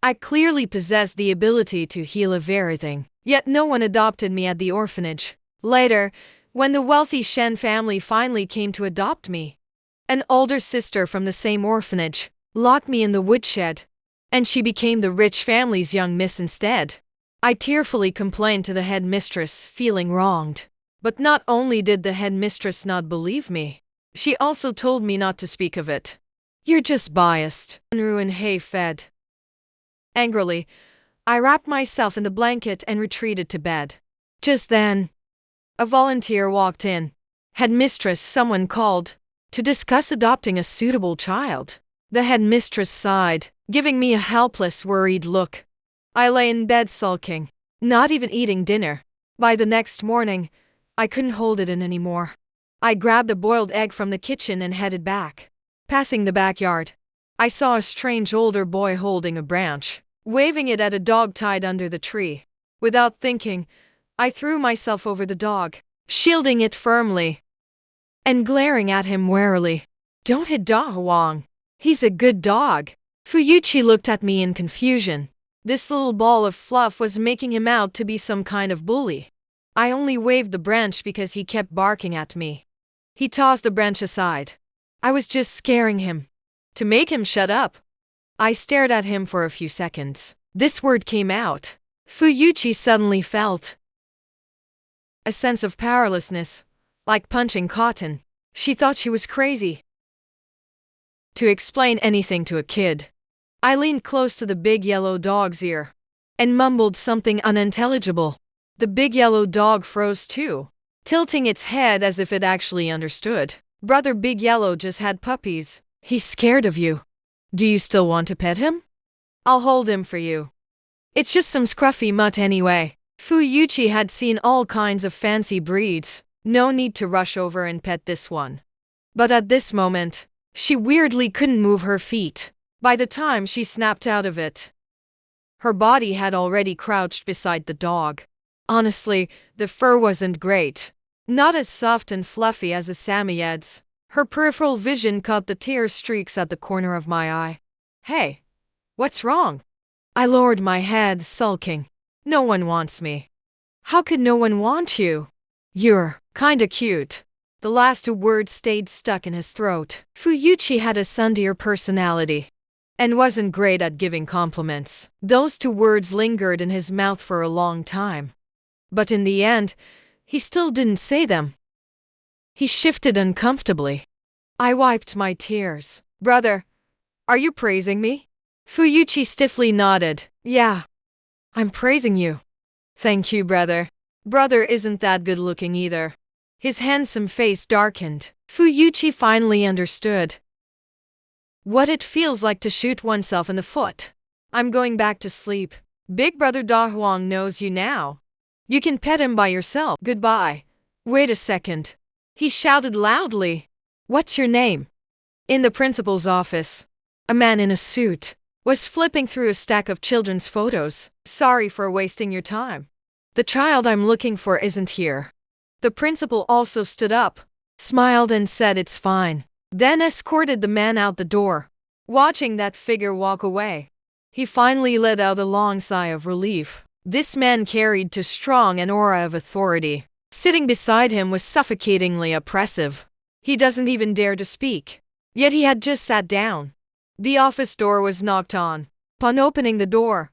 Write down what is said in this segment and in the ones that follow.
I clearly possessed the ability to heal everything, yet no one adopted me at the orphanage. Later, when the wealthy Shen family finally came to adopt me, an older sister from the same orphanage locked me in the woodshed, and she became the rich family's young miss instead. I tearfully complained to the headmistress, feeling wronged. But not only did the headmistress not believe me, she also told me not to speak of it. You're just biased. Ruin hay fed. Angrily, I wrapped myself in the blanket and retreated to bed. Just then, a volunteer walked in. Headmistress, someone called to discuss adopting a suitable child. The headmistress sighed, giving me a helpless, worried look. I lay in bed sulking, not even eating dinner. By the next morning, I couldn't hold it in anymore. I grabbed a boiled egg from the kitchen and headed back. Passing the backyard, I saw a strange older boy holding a branch, waving it at a dog tied under the tree. Without thinking, I threw myself over the dog, shielding it firmly, and glaring at him warily. Don't hit Da Huang. He's a good dog. Fuyuchi looked at me in confusion. This little ball of fluff was making him out to be some kind of bully. I only waved the branch because he kept barking at me. He tossed the branch aside. I was just scaring him. To make him shut up, I stared at him for a few seconds. This word came out. Fuyuchi suddenly felt a sense of powerlessness, like punching cotton. She thought she was crazy to explain anything to a kid. I leaned close to the big yellow dog's ear and mumbled something unintelligible. The big yellow dog froze too, tilting its head as if it actually understood. Brother Big Yellow just had puppies. He's scared of you. Do you still want to pet him? I'll hold him for you. It's just some scruffy mutt anyway. Fuyuchi had seen all kinds of fancy breeds. No need to rush over and pet this one. But at this moment, she weirdly couldn't move her feet. By the time she snapped out of it, her body had already crouched beside the dog. Honestly, the fur wasn't great. Not as soft and fluffy as a Samoyed's. Her peripheral vision caught the tear streaks at the corner of my eye. Hey, what's wrong? I lowered my head, sulking. No one wants me. How could no one want you? You're kinda cute. The last two words stayed stuck in his throat. Fuyuchi had a tsundere personality and wasn't great at giving compliments. Those two words lingered in his mouth for a long time. But in the end, he still didn't say them. He shifted uncomfortably. I wiped my tears. Brother, are you praising me? Fuyuchi stiffly nodded. Yeah, I'm praising you. Thank you, brother. Brother isn't that good looking either. His handsome face darkened. Fuyuchi finally understood what it feels like to shoot oneself in the foot. I'm going back to sleep. Big brother Da Huang knows you now. You can pet him by yourself. Goodbye. Wait a second. He shouted loudly. What's your name? In the principal's office, a man in a suit was flipping through a stack of children's photos. Sorry for wasting your time. The child I'm looking for isn't here. The principal also stood up, smiled and said it's fine, then escorted the man out the door. Watching that figure walk away, he finally let out a long sigh of relief. This man carried too strong an aura of authority. Sitting beside him was suffocatingly oppressive. He doesn't even dare to speak. Yet he had just sat down. The office door was knocked on. Upon opening the door,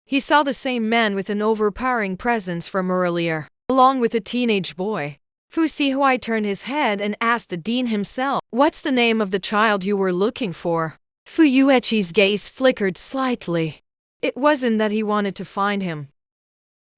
he saw the same man with an overpowering presence from earlier, along with a teenage boy. Fu Sihuai turned his head and asked the dean himself, "What's the name of the child you were looking for?" Fu Yuechi's gaze flickered slightly. It wasn't that he wanted to find him.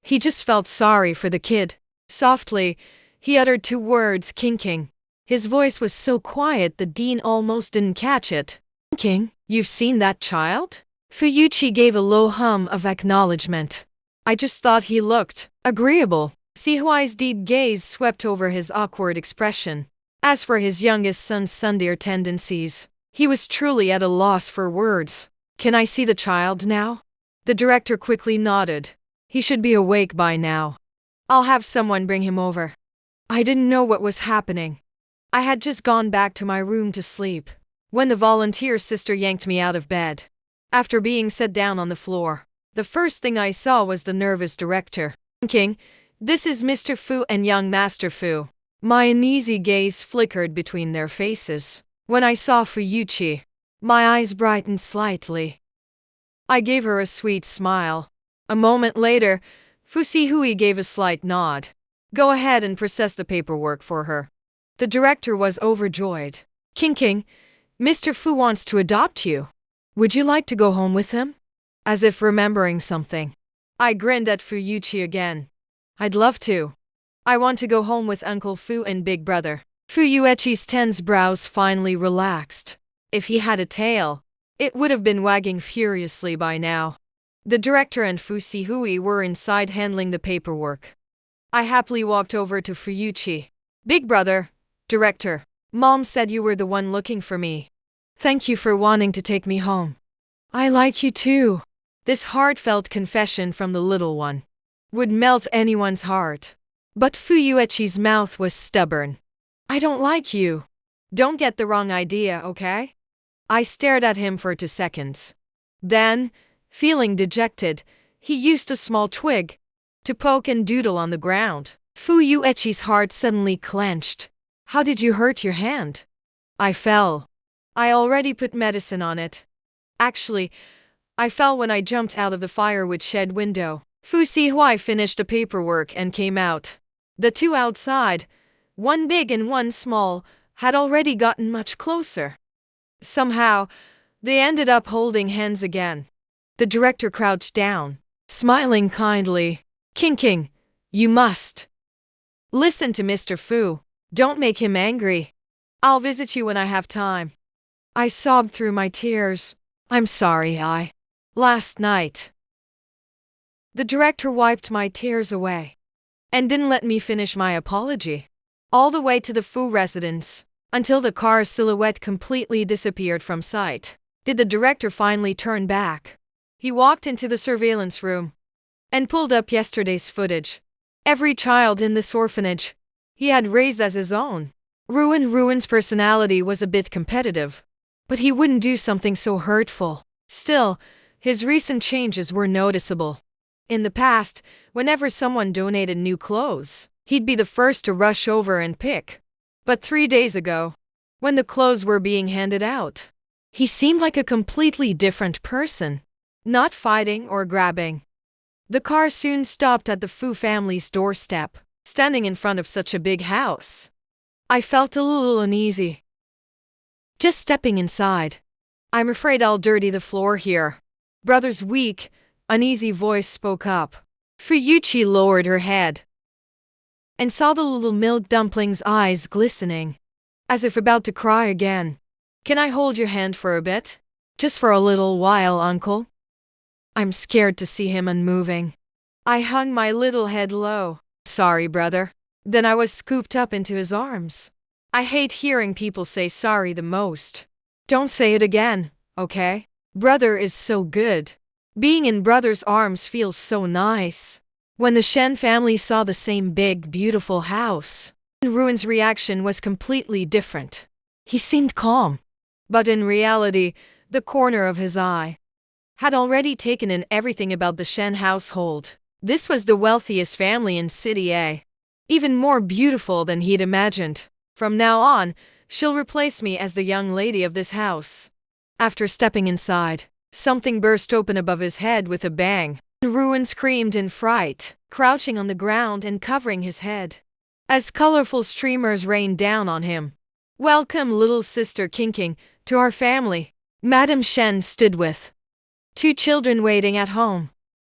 He just felt sorry for the kid. Softly, he uttered two words, kinking. His voice was so quiet the dean almost didn't catch it. Kinking? You've seen that child? Fuyuchi gave a low hum of acknowledgement. I just thought he looked agreeable. Sihuai's deep gaze swept over his awkward expression. As for his youngest son's tsundere tendencies, he was truly at a loss for words. Can I see the child now? The director quickly nodded. He should be awake by now. I'll have someone bring him over. I didn't know what was happening. I had just gone back to my room to sleep when the volunteer sister yanked me out of bed. After being set down on the floor, the first thing I saw was the nervous director. Thinking, this is Mr. Fu and young Master Fu. My uneasy gaze flickered between their faces. When I saw Fuyuchi, my eyes brightened slightly. I gave her a sweet smile. A moment later, Fusihui gave a slight nod. Go ahead and process the paperwork for her. The director was overjoyed. King, Mr. Fu wants to adopt you. Would you like to go home with him? As if remembering something, I grinned at Fuyuchi again. I'd love to. I want to go home with Uncle Fu and Big Brother. Fuyuichi's tense brows finally relaxed. If he had a tail, it would have been wagging furiously by now. The director and Fusihui were inside handling the paperwork. I happily walked over to Fuyuchi. Big Brother, director, Mom said you were the one looking for me. Thank you for wanting to take me home. I like you too. This heartfelt confession from the little one would melt anyone's heart. But Fuyuichi's mouth was stubborn. I don't like you. Don't get the wrong idea, okay? I stared at him for 2 seconds. Then, feeling dejected, he used a small twig to poke and doodle on the ground. Fuyuichi's heart suddenly clenched. How did you hurt your hand? I fell. I already put medicine on it. Actually, I fell when I jumped out of the firewood shed window. Fusihui finished the paperwork and came out. The two outside, one big and one small, had already gotten much closer. Somehow, they ended up holding hands again. The director crouched down, smiling kindly. King, you must listen to Mr. Fu. Don't make him angry. I'll visit you when I have time. I sobbed through my tears. I'm sorry, last night. The director wiped my tears away and didn't let me finish my apology. All the way to the Fu residence, until the car's silhouette completely disappeared from sight, did the director finally turn back. He walked into the surveillance room and pulled up yesterday's footage. Every child in this orphanage he had raised as his own. Ruin's personality was a bit competitive, but he wouldn't do something so hurtful. Still, his recent changes were noticeable. In the past, whenever someone donated new clothes, he'd be the first to rush over and pick. But 3 days ago, when the clothes were being handed out, he seemed like a completely different person, not fighting or grabbing. The car soon stopped at the Fu family's doorstep. Standing in front of such a big house, I felt a little uneasy. Just stepping inside. I'm afraid I'll dirty the floor here. Brother's weak, uneasy voice spoke up. Fuyuchi lowered her head and saw the little milk dumpling's eyes glistening, as if about to cry again. Can I hold your hand for a bit? Just for a little while, uncle. I'm scared to see him unmoving. I hung my little head low. Sorry, brother. Then I was scooped up into his arms. I hate hearing people say sorry the most. Don't say it again, okay? Brother is so good. Being in brother's arms feels so nice. When the Shen family saw the same big, beautiful house, Ruin's reaction was completely different. He seemed calm, but in reality, the corner of his eye had already taken in everything about the Shen household. This was the wealthiest family in City A. Even more beautiful than he'd imagined. From now on, she'll replace me as the young lady of this house. After stepping inside, something burst open above his head with a bang. Ruin screamed in fright, crouching on the ground and covering his head, as colorful streamers rained down on him. Welcome, little sister King, to our family. Madam Shen stood with 2 children waiting at home,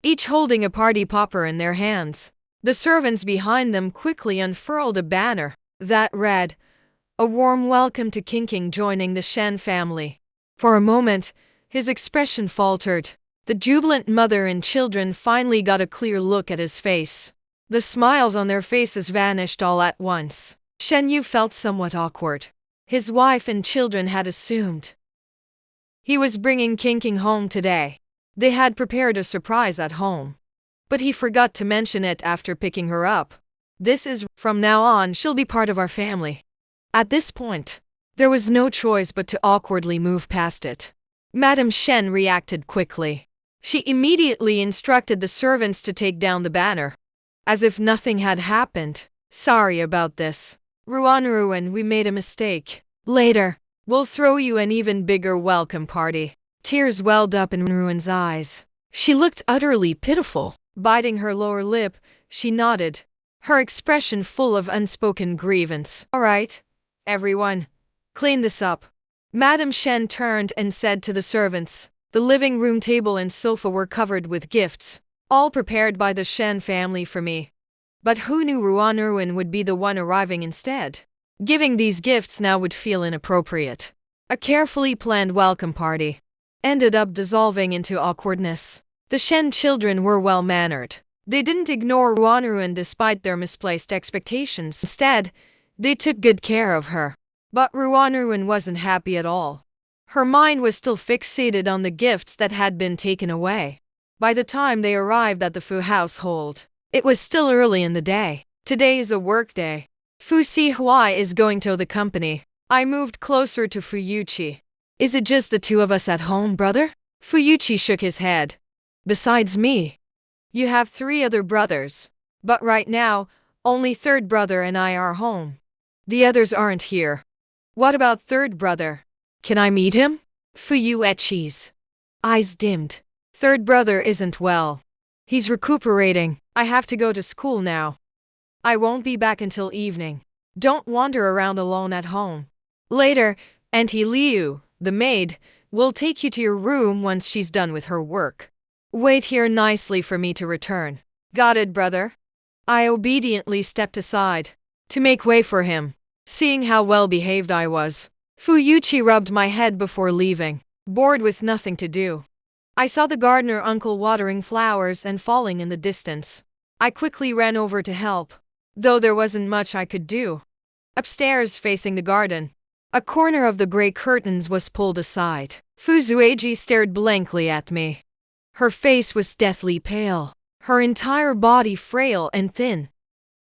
each holding a party popper in their hands. The servants behind them quickly unfurled a banner that read, "A warm welcome to King joining the Shen family." For a moment, his expression faltered. The jubilant mother and children finally got a clear look at his face. The smiles on their faces vanished all at once. Shen Yu felt somewhat awkward. His wife and children had assumed he was bringing King home today. They had prepared a surprise at home, but he forgot to mention it after picking her up. From now on, she'll be part of our family. At this point, there was no choice but to awkwardly move past it. Madame Shen reacted quickly. She immediately instructed the servants to take down the banner, as if nothing had happened. Sorry about this. Ruan, we made a mistake. Later, we'll throw you an even bigger welcome party. Tears welled up in Ruan's eyes. She looked utterly pitiful. Biting her lower lip, she nodded, her expression full of unspoken grievance. All right, everyone, clean this up. Madame Shen turned and said to the servants. The living room table and sofa were covered with gifts, all prepared by the Shen family for me. But who knew Ruan would be the one arriving instead? Giving these gifts now would feel inappropriate. A carefully planned welcome party ended up dissolving into awkwardness. The Shen children were well-mannered. They didn't ignore Ruan despite their misplaced expectations. Instead, they took good care of her. But Ruan wasn't happy at all. Her mind was still fixated on the gifts that had been taken away. By the time they arrived at the Fu household, it was still early in the day. Today is a work day. Fu Sihuai is going to the company. I moved closer to Fuyuchi. Is it just the two of us at home, brother? Fuyuchi shook his head. Besides me, you have 3 other brothers. But right now, only third brother and I are home. The others aren't here. What about third brother? Can I meet him? Fuyuichi's eyes dimmed. Third brother isn't well. He's recuperating. I have to go to school now. I won't be back until evening. Don't wander around alone at home. Later, Auntie Liu, the maid, will take you to your room once she's done with her work. Wait here nicely for me to return. Got it, brother? I obediently stepped aside to make way for him. Seeing how well-behaved I was, Fuyuchi rubbed my head before leaving, bored with nothing to do. I saw the gardener uncle watering flowers and falling in the distance. I quickly ran over to help, though there wasn't much I could do. Upstairs, facing the garden, a corner of the gray curtains was pulled aside. Fu Zueji stared blankly at me. Her face was deathly pale, her entire body frail and thin,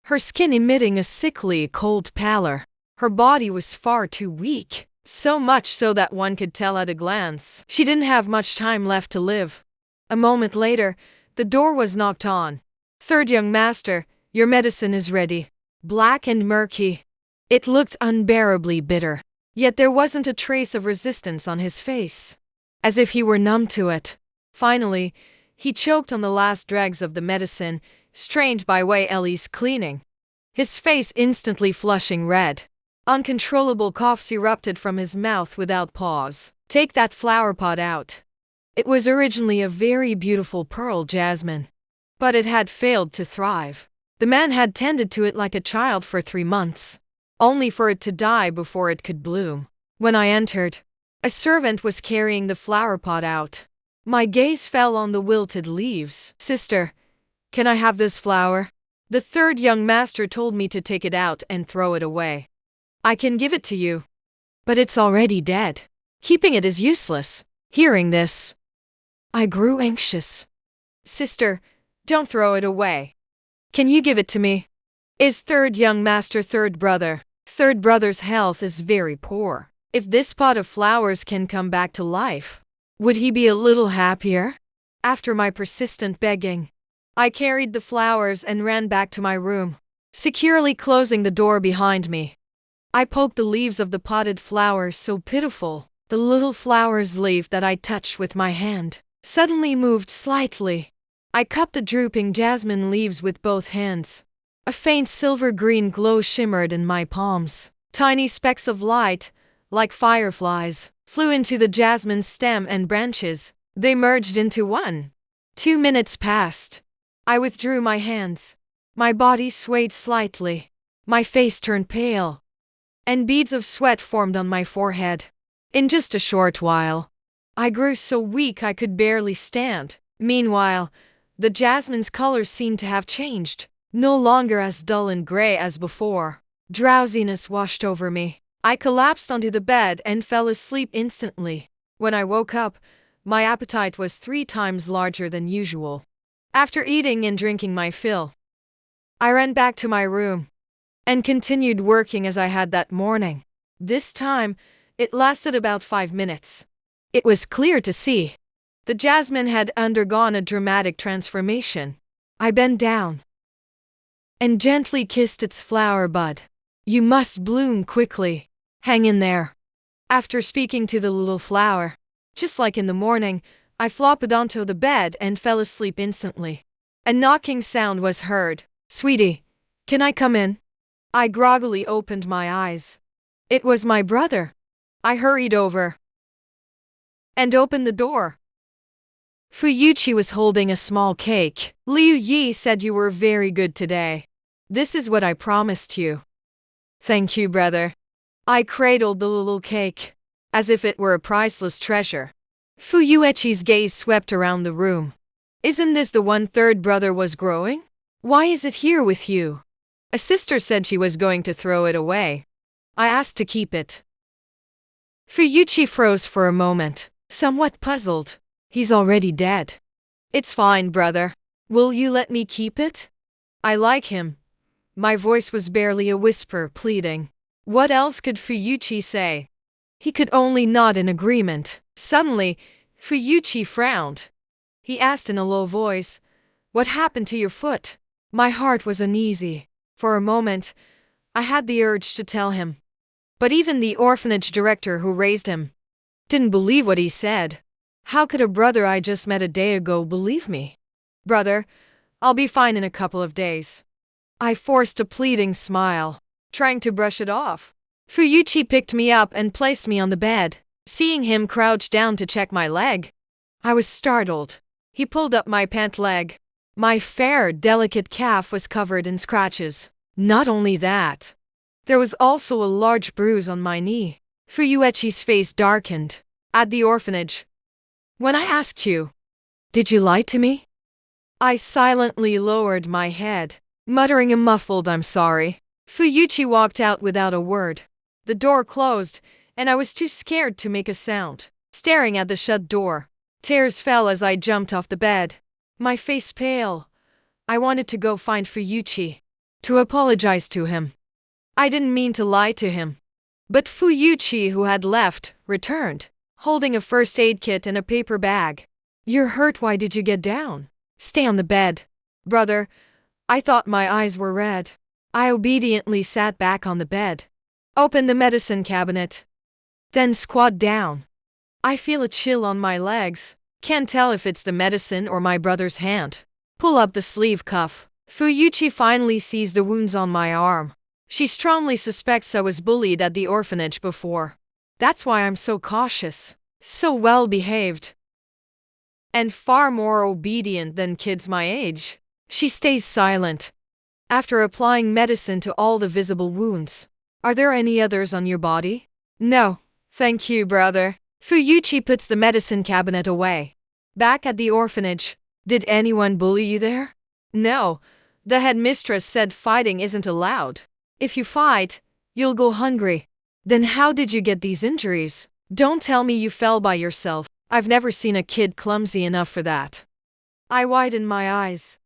her skin emitting a sickly, cold pallor. Her body was far too weak, so much so that one could tell at a glance she didn't have much time left to live. A moment later, the door was knocked on. Third young master, your medicine is ready. Black and murky. It looked unbearably bitter, yet there wasn't a trace of resistance on his face, as if he were numb to it. Finally, he choked on the last dregs of the medicine, strained by Wei Ellie's cleaning, his face instantly flushing red. Uncontrollable coughs erupted from his mouth without pause. Take that flower pot out. It was originally a very beautiful pearl jasmine, but it had failed to thrive. The man had tended to it like a child for 3 months, only for it to die before it could bloom. When I entered, a servant was carrying the flower pot out. My gaze fell on the wilted leaves. Sister, can I have this flower? The third young master told me to take it out and throw it away. I can give it to you, but it's already dead. Keeping it is useless. Hearing this, I grew anxious. Sister, don't throw it away. Can you give it to me? Is third young master third brother? Third brother's health is very poor. If this pot of flowers can come back to life, would he be a little happier? After my persistent begging, I carried the flowers and ran back to my room, securely closing the door behind me. I poked the leaves of the potted flowers, so pitiful. The little flower's leaf that I touched with my hand suddenly moved slightly. I cupped the drooping jasmine leaves with both hands. A faint silver-green glow shimmered in my palms. Tiny specks of light, like fireflies, flew into the jasmine stem and branches. They merged into one. 2 minutes passed. I withdrew my hands. My body swayed slightly. My face turned pale, and beads of sweat formed on my forehead. In just a short while, I grew so weak I could barely stand. Meanwhile, the jasmine's color seemed to have changed, no longer as dull and gray as before. Drowsiness washed over me. I collapsed onto the bed and fell asleep instantly. When I woke up, my appetite was 3 times larger than usual. After eating and drinking my fill, I ran back to my room and continued working as I had that morning. This time, it lasted about 5 minutes. It was clear to see. The jasmine had undergone a dramatic transformation. I bent down and gently kissed its flower bud. You must bloom quickly. Hang in there. After speaking to the little flower, just like in the morning, I flopped onto the bed and fell asleep instantly. A knocking sound was heard. Sweetie, can I come in? I groggily opened my eyes. It was my brother. I hurried over and opened the door. Fuyuchi was holding a small cake. Liu Yi said you were very good today. This is what I promised you. Thank you, brother. I cradled the little cake, as if it were a priceless treasure. Fuyuichi's gaze swept around the room. Isn't this the one third brother was growing? Why is it here with you? A sister said she was going to throw it away. I asked to keep it. Fuyuchi froze for a moment, somewhat puzzled. He's already dead. It's fine, brother. Will you let me keep it? I like him. My voice was barely a whisper, pleading. What else could Fuyuchi say? He could only nod in agreement. Suddenly, Fuyuchi frowned. He asked in a low voice, What happened to your foot? My heart was uneasy. For a moment, I had the urge to tell him. But even the orphanage director who raised him didn't believe what he said. How could a brother I just met a day ago believe me? Brother, I'll be fine in a couple of days. I forced a pleading smile, trying to brush it off. Fuyuchi picked me up and placed me on the bed. Seeing him crouch down to check my leg, I was startled. He pulled up my pant leg. My fair, delicate calf was covered in scratches. Not only that, there was also a large bruise on my knee. Fuyuichi's face darkened. At the orphanage, when I asked you, did you lie to me? I silently lowered my head, muttering a muffled I'm sorry. Fuyuchi walked out without a word. The door closed, and I was too scared to make a sound. Staring at the shut door, tears fell as I jumped off the bed. My face pale. I wanted to go find Fuyuchi, to apologize to him. I didn't mean to lie to him. But Fuyuchi, who had left, returned, holding a first aid kit and a paper bag. You're hurt, why did you get down? Stay on the bed. Brother, I thought my eyes were red. I obediently sat back on the bed, opened the medicine cabinet, then squat down. I feel a chill on my legs. Can't tell if it's the medicine or my brother's hand. Pull up the sleeve cuff. Fuyuchi finally sees the wounds on my arm. She strongly suspects I was bullied at the orphanage before. That's why I'm so cautious, so well behaved, and far more obedient than kids my age. She stays silent. After applying medicine to all the visible wounds, are there any others on your body? No, thank you, brother. Fuyuchi puts the medicine cabinet away. Back at the orphanage, did anyone bully you there? No, the headmistress said fighting isn't allowed. If you fight, you'll go hungry. Then how did you get these injuries? Don't tell me you fell by yourself. I've never seen a kid clumsy enough for that. I widened my eyes.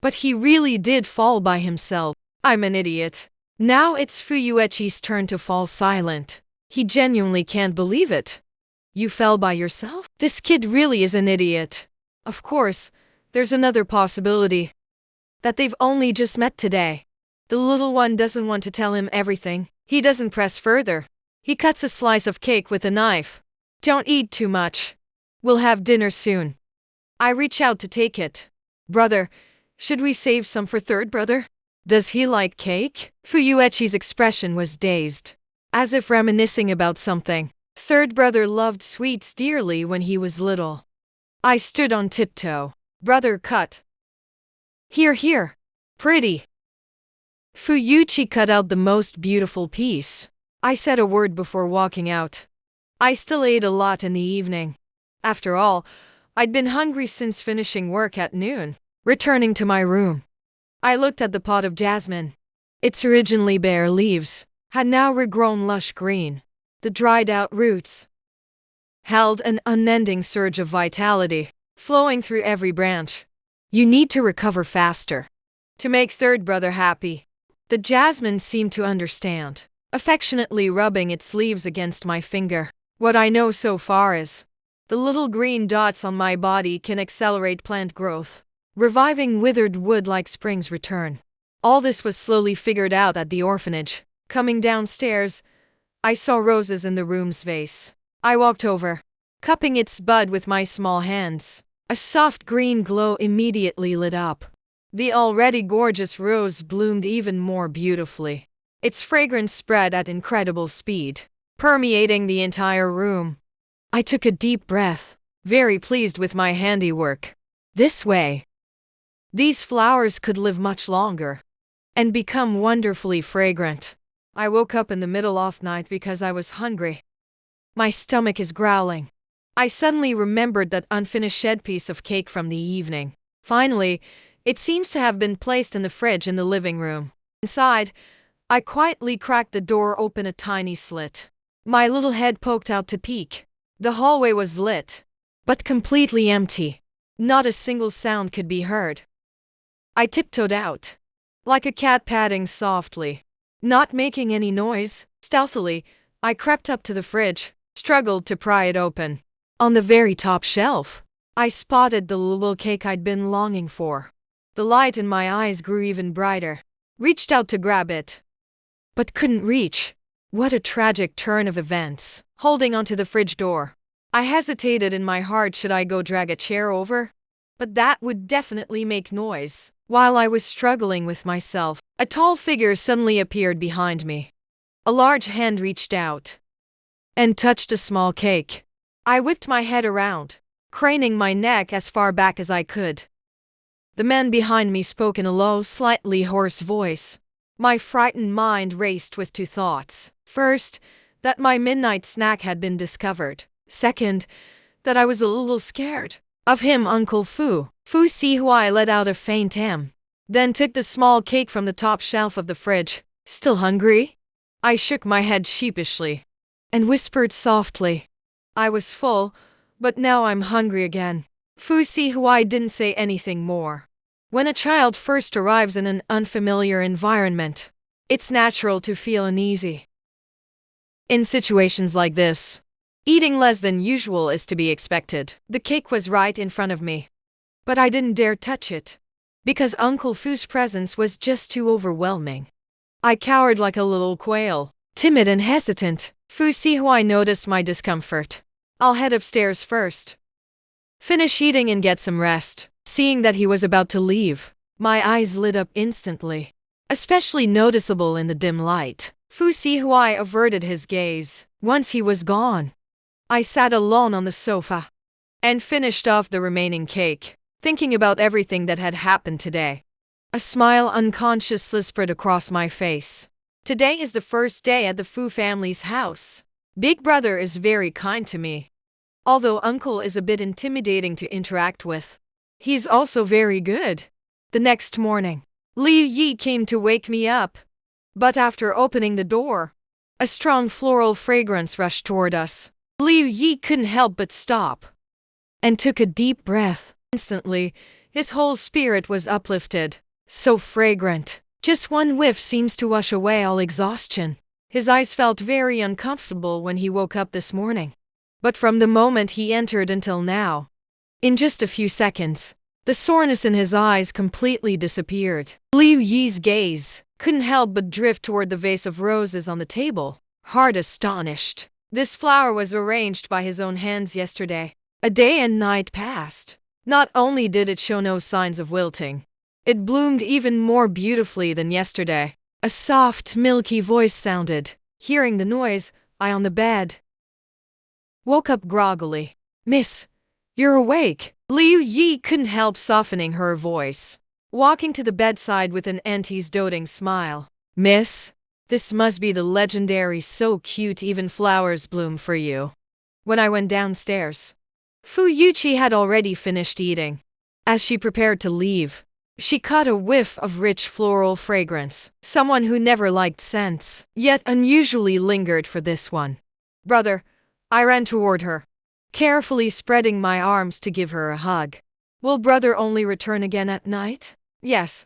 But he really did fall by himself. I'm an idiot. Now it's Fuyuichi's turn to fall silent. He genuinely can't believe it. You fell by yourself? This kid really is an idiot. Of course, there's another possibility. That they've only just met today. The little one doesn't want to tell him everything. He doesn't press further. He cuts a slice of cake with a knife. Don't eat too much. We'll have dinner soon. I reach out to take it. Brother, should we save some for third brother? Does he like cake? Fuyuichi's expression was dazed, as if reminiscing about something. Third brother loved sweets dearly when he was little. I stood on tiptoe. Brother cut. Here. Pretty. Fuyuchi cut out the most beautiful piece. I said a word before walking out. I still ate a lot in the evening. After all, I'd been hungry since finishing work at noon. Returning to my room, I looked at the pot of jasmine. Its originally bare leaves had now regrown lush green. The dried-out roots held an unending surge of vitality, flowing through every branch. You need to recover faster to make third brother happy. The jasmine seemed to understand, affectionately rubbing its leaves against my finger. What I know so far is, The little green dots on my body can accelerate plant growth, reviving withered wood like spring's return. All this was slowly figured out at the orphanage. Coming downstairs, I saw roses in the room's vase. I walked over, cupping its bud with my small hands. A soft green glow immediately lit up. The already gorgeous rose bloomed even more beautifully. Its fragrance spread at incredible speed, permeating the entire room. I took a deep breath, very pleased with my handiwork. This way, these flowers could live much longer and become wonderfully fragrant. I woke up in the middle of night because I was hungry. My stomach is growling. I suddenly remembered that unfinished piece of cake from the evening. Finally, it seems to have been placed in the fridge in the living room. Inside, I quietly cracked the door open a tiny slit. My little head poked out to peek. The hallway was lit, but completely empty. Not a single sound could be heard. I tiptoed out, like a cat padding softly, not making any noise. Stealthily, I crept up to the fridge, struggled to pry it open. On the very top shelf, I spotted the little cake I'd been longing for. The light in my eyes grew even brighter. Reached out to grab it, but couldn't reach. What a tragic turn of events. Holding onto the fridge door, I hesitated in my heart, should I go drag a chair over? But that would definitely make noise. While I was struggling with myself, a tall figure suddenly appeared behind me. A large hand reached out and touched a small cake. I whipped my head around, craning my neck as far back as I could. The man behind me spoke in a low, slightly hoarse voice. My frightened mind raced with two thoughts. First, that my midnight snack had been discovered. Second, that I was a little scared of him, Uncle Fu. Fu Si Huai let out a faint then took the small cake from the top shelf of the fridge. Still hungry? I shook my head sheepishly and whispered softly. I was full, but now I'm hungry again. Fu Si Huai didn't say anything more. When a child first arrives in an unfamiliar environment, it's natural to feel uneasy. In situations like this, eating less than usual is to be expected. The cake was right in front of me, but I didn't dare touch it, because Uncle Fu's presence was just too overwhelming. I cowered like a little quail, timid and hesitant. Fu Si Huai noticed my discomfort. I'll head upstairs first, finish eating and get some rest. Seeing that he was about to leave, my eyes lit up instantly, especially noticeable in the dim light. Fu Si Huai averted his gaze. Once he was gone, I sat alone on the sofa and finished off the remaining cake, thinking about everything that had happened today. A smile unconsciously spread across my face. Today is the first day at the Fu family's house. Big brother is very kind to me, although uncle is a bit intimidating to interact with. He's also very good. The next morning, Liu Yi came to wake me up, but after opening the door, a strong floral fragrance rushed toward us. Liu Yi couldn't help but stop and took a deep breath. Instantly, his whole spirit was uplifted. So fragrant. Just one whiff seems to wash away all exhaustion. His eyes felt very uncomfortable when he woke up this morning, but from the moment he entered until now, in just a few seconds, the soreness in his eyes completely disappeared. Liu Yi's gaze couldn't help but drift toward the vase of roses on the table, heart astonished. This flower was arranged by his own hands yesterday. A day and night passed. Not only did it show no signs of wilting, it bloomed even more beautifully than yesterday. A soft, milky voice sounded. Hearing the noise, I on the bed woke up groggily. Miss, you're awake. Liu Yi couldn't help softening her voice, walking to the bedside with an auntie's doting smile. Miss, this must be the legendary so cute even flowers bloom for you. When I went downstairs, Fu Yuqi had already finished eating. As she prepared to leave, she caught a whiff of rich floral fragrance. Someone who never liked scents, yet unusually lingered for this one. Brother, I ran toward her, carefully spreading my arms to give her a hug. Will brother only return again at night? Yes.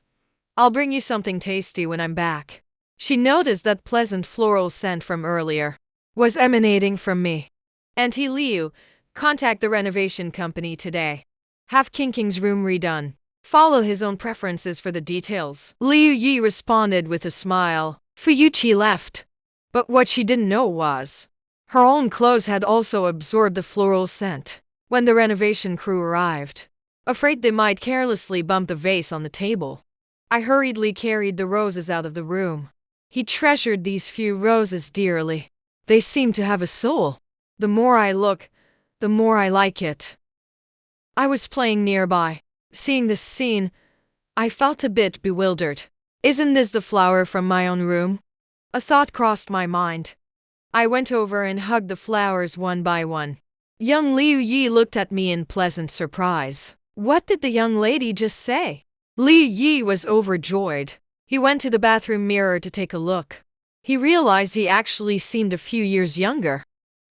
I'll bring you something tasty when I'm back. She noticed that pleasant floral scent from earlier was emanating from me. Auntie Liu, Contact the renovation company today. Have King King's room redone. Follow his own preferences for the details. Liu Yi responded with a smile. Fu Yuqi left. But what she didn't know was, her own clothes had also absorbed the floral scent. When the renovation crew arrived, afraid they might carelessly bump the vase on the table, I hurriedly carried the roses out of the room. He treasured these few roses dearly. They seemed to have a soul. The more I look, the more I like it. I was playing nearby. Seeing this scene, I felt a bit bewildered. Isn't this the flower from my own room? A thought crossed my mind. I went over and hugged the flowers one by one. Young Liu Yi looked at me in pleasant surprise. What did the young lady just say? Liu Yi was overjoyed. He went to the bathroom mirror to take a look. He realized he actually seemed a few years younger.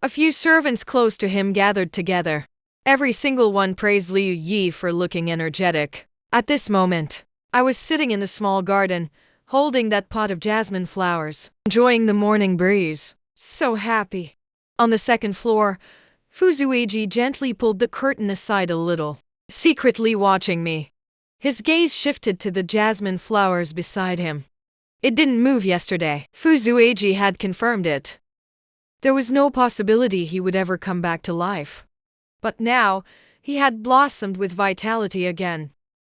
A few servants close to him gathered together. Every single one praised Liu Yi for looking energetic. At this moment, I was sitting in the small garden, holding that pot of jasmine flowers, enjoying the morning breeze. So happy. On the second floor, Fu Zuiji gently pulled the curtain aside a little, secretly watching me. His gaze shifted to the jasmine flowers beside him. It didn't move yesterday. Fu Zuiji had confirmed it. There was no possibility he would ever come back to life. But now, he had blossomed with vitality again.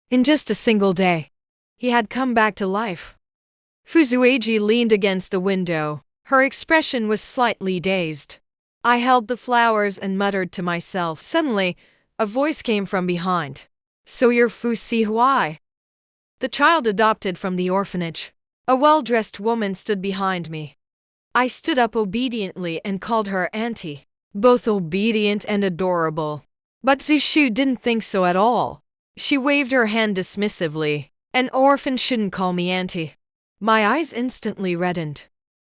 In just a single day, he had come back to life. Fu Zuiji leaned against the window. Her expression was slightly dazed. I held the flowers and muttered to myself. Suddenly, a voice came from behind. So you're Fu Zihui? The child adopted from the orphanage. A well-dressed woman stood behind me. I stood up obediently and called her auntie. Both obedient and adorable. But Zushu didn't think so at all. She waved her hand dismissively. An orphan shouldn't call me auntie. My eyes instantly reddened.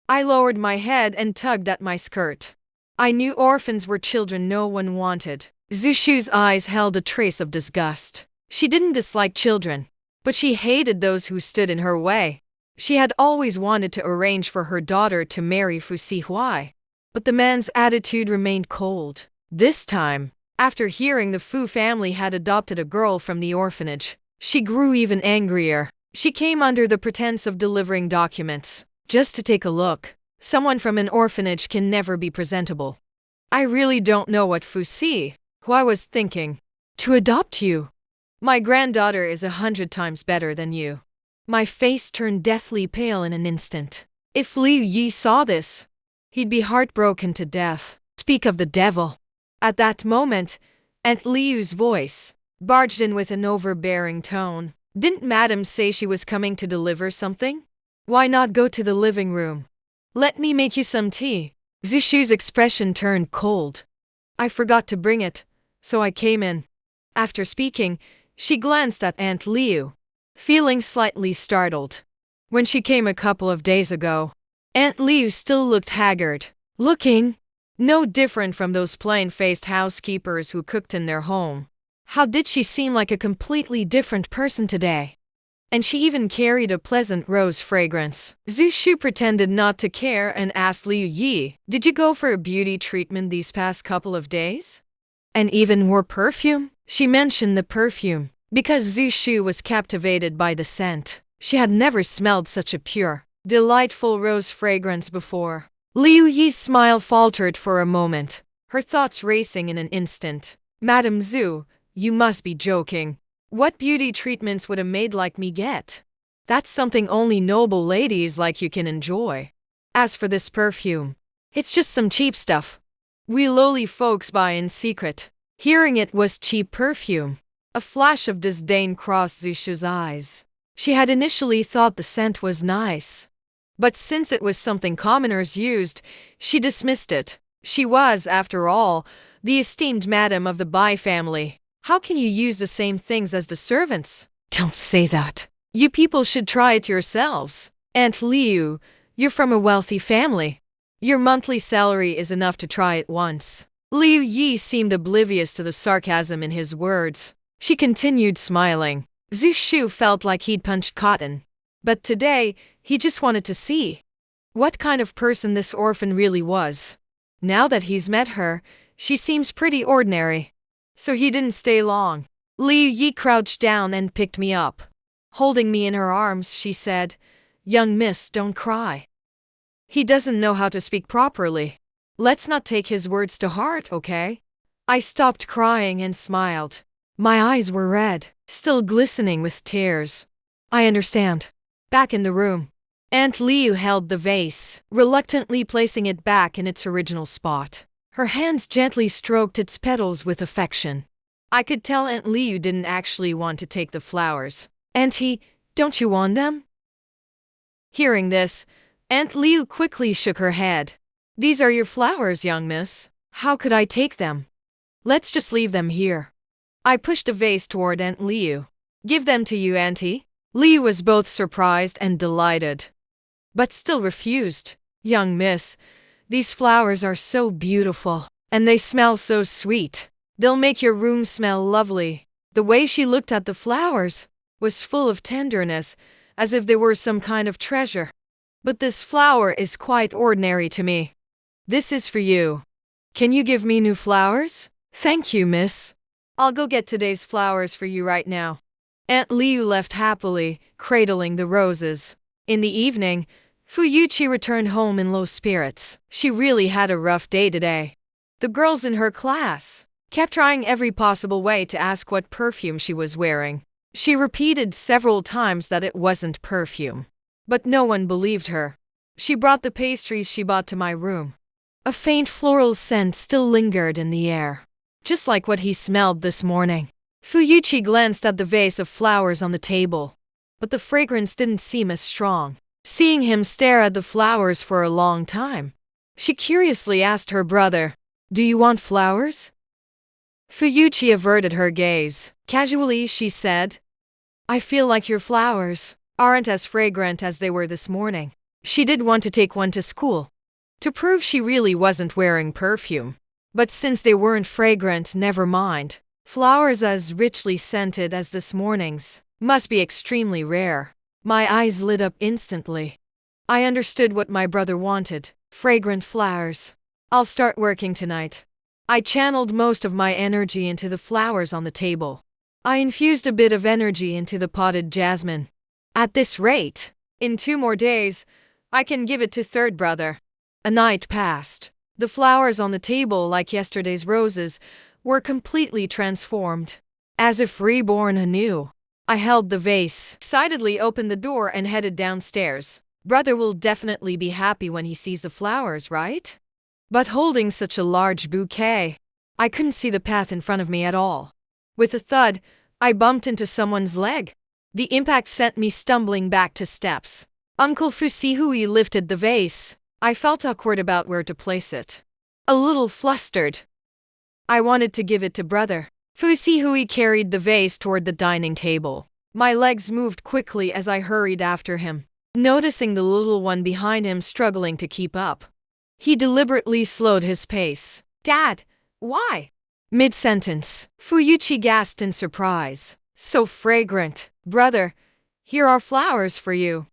I lowered my head and tugged at my skirt. I knew orphans were children no one wanted. Zushu's eyes held a trace of disgust. She didn't dislike children, but she hated those who stood in her way. She had always wanted to arrange for her daughter to marry Fu Zihui. But the man's attitude remained cold. This time, after hearing the Fu family had adopted a girl from the orphanage, she grew even angrier. She came under the pretense of delivering documents, just to take a look. Someone from an orphanage can never be presentable. I really don't know what Fu Zihui was thinking. To adopt you? My granddaughter is 100 times better than you. My face turned deathly pale in an instant. If Liu Yi saw this, he'd be heartbroken to death. Speak of the devil. At that moment, Aunt Liu's voice barged in with an overbearing tone. Didn't Madam say she was coming to deliver something? Why not go to the living room? Let me make you some tea. Zushu's expression turned cold. I forgot to bring it, so I came in. After speaking, she glanced at Aunt Liu, feeling slightly startled. When she came a couple of days ago, Aunt Liu still looked haggard, looking no different from those plain-faced housekeepers who cooked in their home. How did she seem like a completely different person today? And she even carried a pleasant rose fragrance. Zushu pretended not to care and asked Liu Yi, did you go for a beauty treatment these past couple of days? And even wore perfume? She mentioned the perfume, because Zushu was captivated by the scent. She had never smelled such a pure, delightful rose fragrance before. Liu Yi's smile faltered for a moment, her thoughts racing in an instant. Madam Zhu, you must be joking. What beauty treatments would a maid like me get? That's something only noble ladies like you can enjoy. As for this perfume, it's just some cheap stuff we lowly folks buy in secret. Hearing it was cheap perfume, a flash of disdain crossed Zushu's eyes. She had initially thought the scent was nice, but since it was something commoners used, she dismissed it. She was, after all, the esteemed madam of the Bai family. How can you use the same things as the servants? Don't say that. You people should try it yourselves. Aunt Liu, you're from a wealthy family. Your monthly salary is enough to try it once. Liu Yi seemed oblivious to the sarcasm in his words. She continued smiling. Zushu felt like he'd punched cotton. But today, he just wanted to see what kind of person this orphan really was. Now that he's met her, She seems pretty ordinary. So he didn't stay long. Liu Yi crouched down and picked me up. Holding me in her arms, she said, "Young miss, don't cry. He doesn't know how to speak properly. Let's not take his words to heart, okay?" I stopped crying and smiled. My eyes were red, still glistening with tears. "I understand." Back in the room, Aunt Liu held the vase, reluctantly placing it back in its original spot. Her hands gently stroked its petals with affection. I could tell Aunt Liu didn't actually want to take the flowers. "Auntie, don't you want them?" Hearing this, Aunt Liu quickly shook her head. "These are your flowers, young miss. How could I take them? Let's just leave them here." I pushed a vase toward Aunt Liu. "Give them to you, Auntie." Liu was both surprised and delighted, but still refused. "Young miss, these flowers are so beautiful, and they smell so sweet. They'll make your room smell lovely." The way she looked at the flowers was full of tenderness, as if they were some kind of treasure. "But this flower is quite ordinary to me. This is for you. Can you give me new flowers?" "Thank you, miss. I'll go get today's flowers for you right now." Aunt Liu left happily, cradling the roses. In the evening, Fuyuchi returned home in low spirits. She really had a rough day today. The girls in her class kept trying every possible way to ask what perfume she was wearing. She repeated several times that it wasn't perfume, but no one believed her. She brought the pastries she bought to my room. A faint floral scent still lingered in the air, just like what he smelled this morning. Fuyuchi glanced at the vase of flowers on the table, but the fragrance didn't seem as strong. Seeing him stare at the flowers for a long time, she curiously asked her brother, "Do you want flowers?" Fuyuchi averted her gaze. Casually, she said, "I feel like your flowers aren't as fragrant as they were this morning." She did want to take one to school, to prove she really wasn't wearing perfume. But since they weren't fragrant, never mind. Flowers as richly scented as this morning's must be extremely rare. My eyes lit up instantly. I understood what my brother wanted. Fragrant flowers. I'll start working tonight. I channeled most of my energy into the flowers on the table. I infused a bit of energy into the potted jasmine. At this rate, in 2 more days, I can give it to third brother. A night passed. The flowers on the table, like yesterday's roses, were completely transformed, as if reborn anew. I held the vase, excitedly opened the door and headed downstairs. Brother will definitely be happy when he sees the flowers, right? But holding such a large bouquet, I couldn't see the path in front of me at all. With a thud, I bumped into someone's leg. The impact sent me stumbling back to steps. Uncle Fusihui lifted the vase. I felt awkward about where to place it. A little flustered. I wanted to give it to brother. Fusihui carried the vase toward the dining table. My legs moved quickly as I hurried after him, noticing the little one behind him struggling to keep up. He deliberately slowed his pace. "Dad, why?" Mid-sentence, Fuyuchi gasped in surprise. "So fragrant. Brother, here are flowers for you."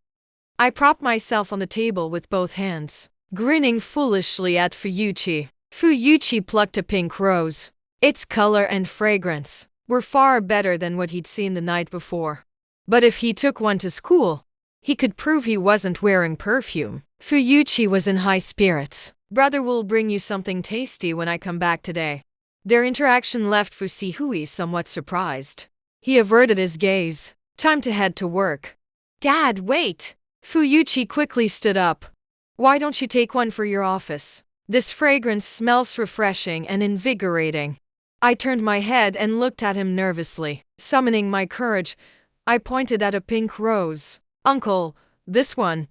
I propped myself on the table with both hands, grinning foolishly at Fuyuchi. Fuyuchi plucked a pink rose. Its color and fragrance were far better than what he'd seen the night before. But if he took one to school, he could prove he wasn't wearing perfume. Fuyuchi was in high spirits. "Brother will bring you something tasty when I come back today." Their interaction left Fusihui somewhat surprised. He averted his gaze. Time to head to work. "Dad, wait!" Fuyuchi quickly stood up. "Why don't you take one for your office? This fragrance smells refreshing and invigorating." I turned my head and looked at him nervously. Summoning my courage, I pointed at a pink rose. "Uncle, this one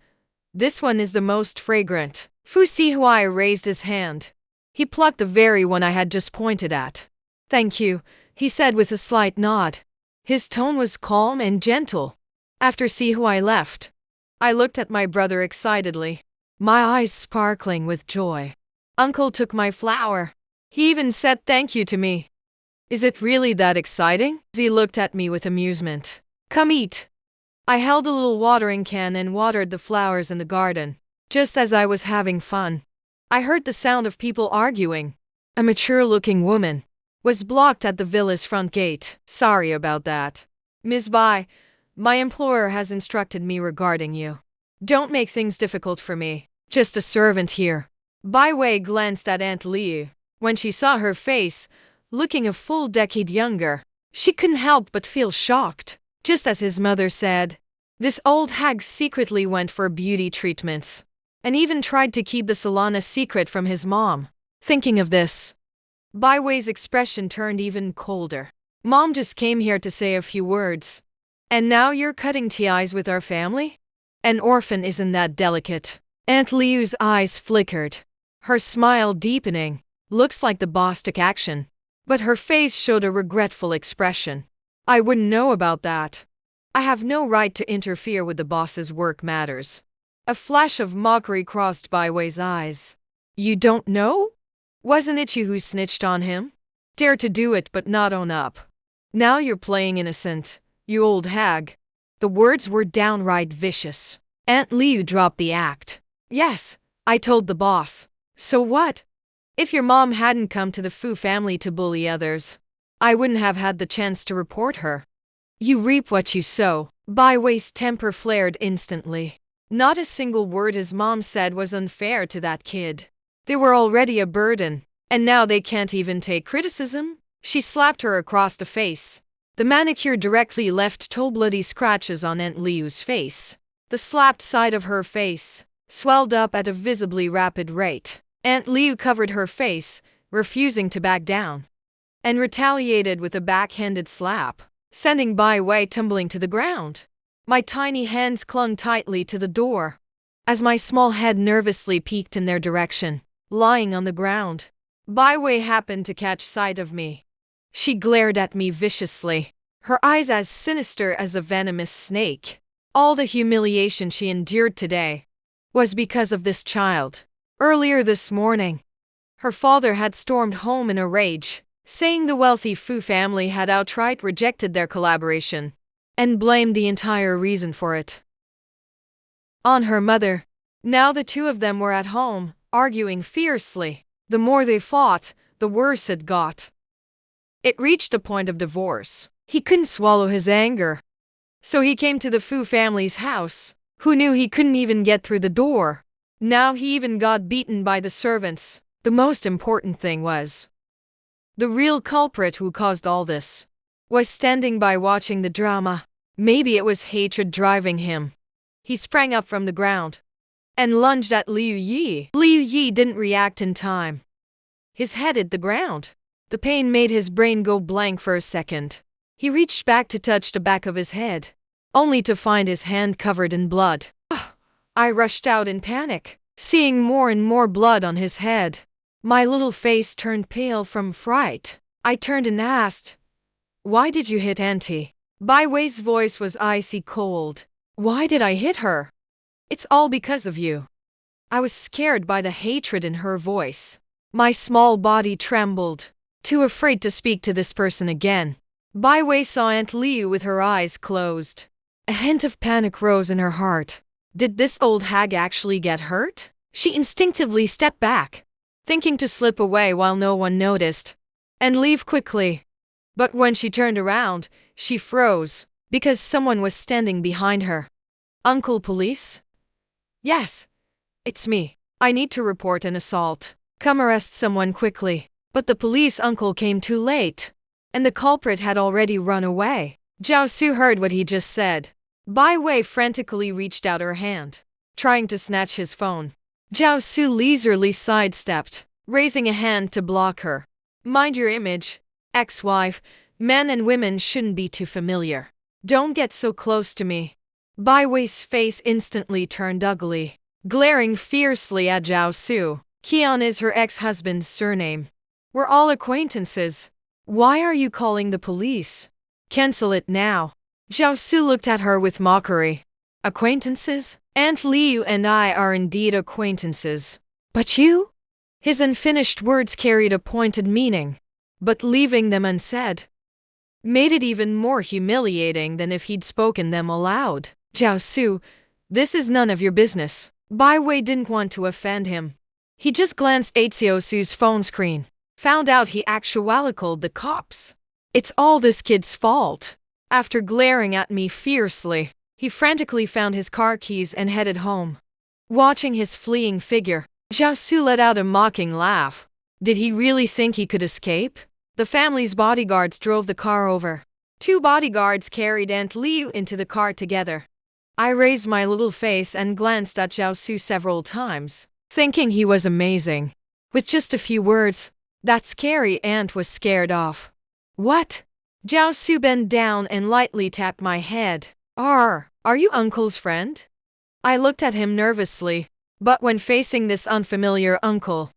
is the most fragrant." Fusihui raised his hand. He plucked the very one I had just pointed at. "Thank you," he said with a slight nod. His tone was calm and gentle. After Sihui left, I looked at my brother excitedly, my eyes sparkling with joy. "Uncle took my flower. He even said thank you to me." "Is it really that exciting?" He looked at me with amusement. "Come eat." I held a little watering can and watered the flowers in the garden. Just as I was having fun, I heard the sound of people arguing. a mature-looking woman, was blocked at the villa's front gate. Sorry about that. Miss Bai, my employer has instructed me regarding you. Don't make things difficult for me. Just a servant here. Bai Wei glanced at Aunt Liu. When she saw her face, looking a full decade younger, she couldn't help but feel shocked. Just as his mother said, this old hag secretly went for beauty treatments, and even tried to keep the salon a secret from his mom. Thinking of this, Bai Wei's expression turned even colder. Mom just came here to say a few words. And now you're cutting ties with our family? An orphan isn't that delicate. Aunt Liu's eyes flickered, her smile deepening. Looks like the boss took action, but her face showed a regretful expression. I wouldn't know about that. I have no right to interfere with the boss's work matters. A flash of mockery crossed Bai Wei's eyes. You don't know? Wasn't it you who snitched on him? Dared to do it but not own up. Now you're playing innocent, you old hag. The words were downright vicious. Aunt Liu dropped the act. Yes, I told the boss. So what? If your mom hadn't come to the Fu family to bully others, I wouldn't have had the chance to report her. You reap what you sow. Bai Wei's temper flared instantly. Not a single word his mom said was unfair to that kid. They were already a burden, and now they can't even take criticism? She slapped her across the face. The manicure directly left two bloody scratches on Aunt Liu's face. The slapped side of her face swelled up at a visibly rapid rate. Aunt Liu covered her face, refusing to back down, and retaliated with a backhanded slap, sending Bai Wei tumbling to the ground. My tiny hands clung tightly to the door, as my small head nervously peeked in their direction. Lying on the ground, Bai Wei happened to catch sight of me. She glared at me viciously, her eyes as sinister as a venomous snake. All the humiliation she endured today was because of this child. Earlier this morning, her father had stormed home in a rage, saying the wealthy Fu family had outright rejected their collaboration, and blamed the entire reason for it on her mother. Now the two of them were at home, arguing fiercely. The more they fought, the worse it got. It reached a point of divorce. He couldn't swallow his anger, so he came to the Fu family's house. Who knew he couldn't even get through the door? Now he even got beaten by the servants. The most important thing was, the real culprit who caused all this was standing by watching the drama. Maybe it was hatred driving him. He sprang up from the ground and lunged at Liu Yi. Liu Yi didn't react in time. His head hit the ground. The pain made his brain go blank for a second. He reached back to touch the back of his head, only to find his hand covered in blood. I rushed out in panic, seeing more and more blood on his head. My little face turned pale from fright. I turned and asked, "Why did you hit Auntie?" Bai Wei's voice was icy cold. "Why did I hit her?" "It's all because of you." I was scared by the hatred in her voice. My small body trembled, too afraid to speak to this person again. Bai Wei saw Aunt Liu with her eyes closed. A hint of panic rose in her heart. Did this old hag actually get hurt? She instinctively stepped back, thinking to slip away while no one noticed, and leave quickly. But when she turned around, she froze, because someone was standing behind her. "Uncle, police?" "Yes, it's me. I need to report an assault. Come arrest someone quickly." But the police uncle came too late, and the culprit had already run away. Zhao Su heard what he just said. Bai Wei frantically reached out her hand, trying to snatch his phone. Zhao Su leisurely sidestepped, raising a hand to block her. "Mind your image, ex-wife. Men and women shouldn't be too familiar. Don't get so close to me." Bai Wei's face instantly turned ugly, glaring fiercely at Zhao Su. "Qian is her ex-husband's surname. We're all acquaintances. Why are you calling the police? Cancel it now." Zhao Su looked at her with mockery. "Acquaintances? Aunt Liu and I are indeed acquaintances. But you?" His unfinished words carried a pointed meaning, but leaving them unsaid made it even more humiliating than if he'd spoken them aloud. "Zhao Su, this is none of your business." Bai Wei didn't want to offend him. He just glanced at Xiao Su's phone screen, Found out he actually called the cops. It's all this kid's fault. After glaring at me fiercely, he frantically found his car keys and headed home. Watching his fleeing figure, Zhao Su let out a mocking laugh. Did he really think he could escape? The family's bodyguards drove the car over. 2 bodyguards carried Auntie Liu into the car together. I raised my little face and glanced at Zhao Su several times, thinking he was amazing. With just a few words, that scary aunt was scared off. What? Zhao Su bent down and lightly tapped my head. Are you uncle's friend? I looked at him nervously, but when facing this unfamiliar uncle,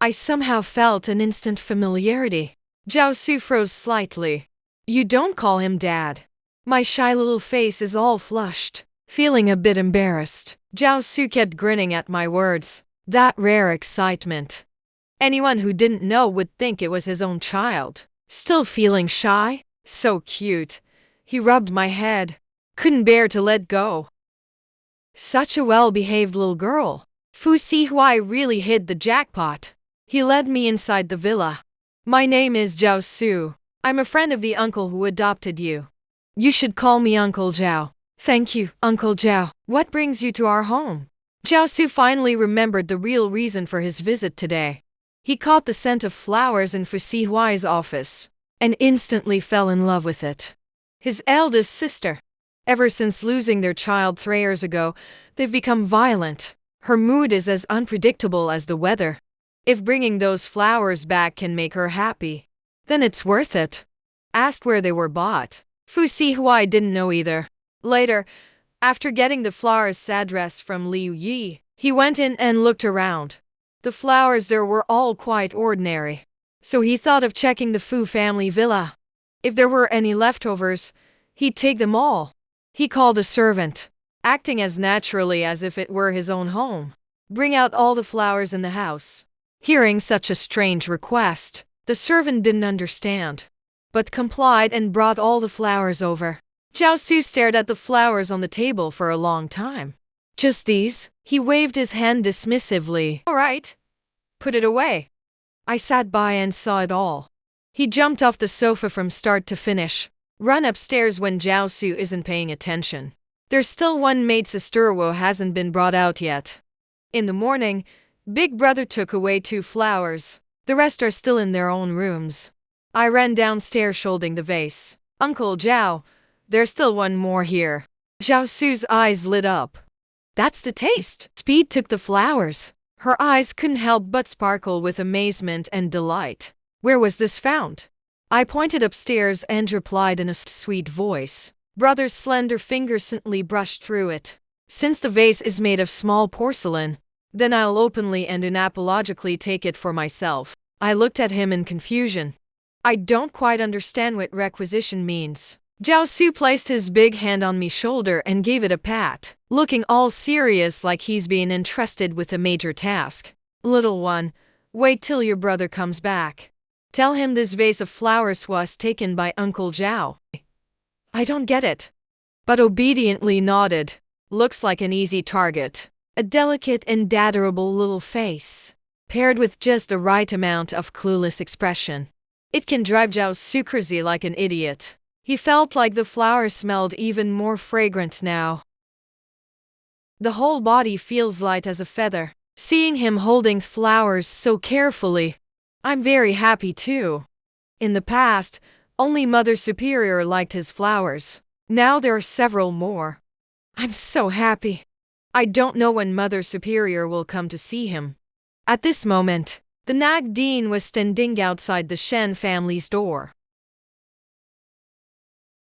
I somehow felt an instant familiarity. Zhao Su froze slightly. You don't call him Dad. My shy little face is all flushed, feeling a bit embarrassed. Zhao Su kept grinning at my words. That rare excitement. Anyone who didn't know would think it was his own child. Still feeling shy? So cute. He rubbed my head. Couldn't bear to let go. Such a well-behaved little girl. Fu Sihuai really hit the jackpot. He led me inside the villa. My name is Zhao Su. I'm a friend of the uncle who adopted you. You should call me Uncle Zhao. Thank you, Uncle Zhao. What brings you to our home? Zhao Su finally remembered the real reason for his visit today. He caught the scent of flowers in Fu Sihuai's office and instantly fell in love with it. His eldest sister. Ever since losing their child 3 years ago, they've become violent. Her mood is as unpredictable as the weather. If bringing those flowers back can make her happy, then it's worth it. Asked where they were bought. Fu Sihuai didn't know either. Later, after getting the flowers' address from Liu Yi, he went in and looked around. The flowers there were all quite ordinary. So he thought of checking the Fu family villa. If there were any leftovers, he'd take them all. He called a servant, acting as naturally as if it were his own home. Bring out all the flowers in the house. Hearing such a strange request, the servant didn't understand, but complied and brought all the flowers over. Zhao Su stared at the flowers on the table for a long time. Just these? He waved his hand dismissively. All right. Put it away. I sat by and saw it all. He jumped off the sofa from start to finish. Run upstairs when Zhao Su isn't paying attention. There's still one maid sister who hasn't been brought out yet. In the morning, Big Brother took away 2 flowers. The rest are still in their own rooms. I ran downstairs holding the vase. Uncle Zhao, there's still one more here. Zhao Su's eyes lit up. That's the taste. Speed took the flowers. Her eyes couldn't help but sparkle with amazement and delight. Where was this found? I pointed upstairs and replied in a sweet voice. Brother's slender fingers gently brushed through it. Since the vase is made of small porcelain, then I'll openly and unapologetically take it for myself. I looked at him in confusion. I don't quite understand what requisition means. Zhao Su placed his big hand on my shoulder and gave it a pat, looking all serious like he's being entrusted with a major task. Little one, wait till your brother comes back. Tell him this vase of flowers was taken by Uncle Zhao. I don't get it. But obediently nodded. Looks like an easy target. A delicate and adorable little face, paired with just the right amount of clueless expression. It can drive Zhao Su crazy like an idiot. He felt like the flowers smelled even more fragrant now. The whole body feels light as a feather. Seeing him holding flowers so carefully, I'm very happy too. In the past, only Mother Superior liked his flowers. Now there are several more. I'm so happy. I don't know when Mother Superior will come to see him. At this moment, the Nag Dean was standing outside the Shen family's door.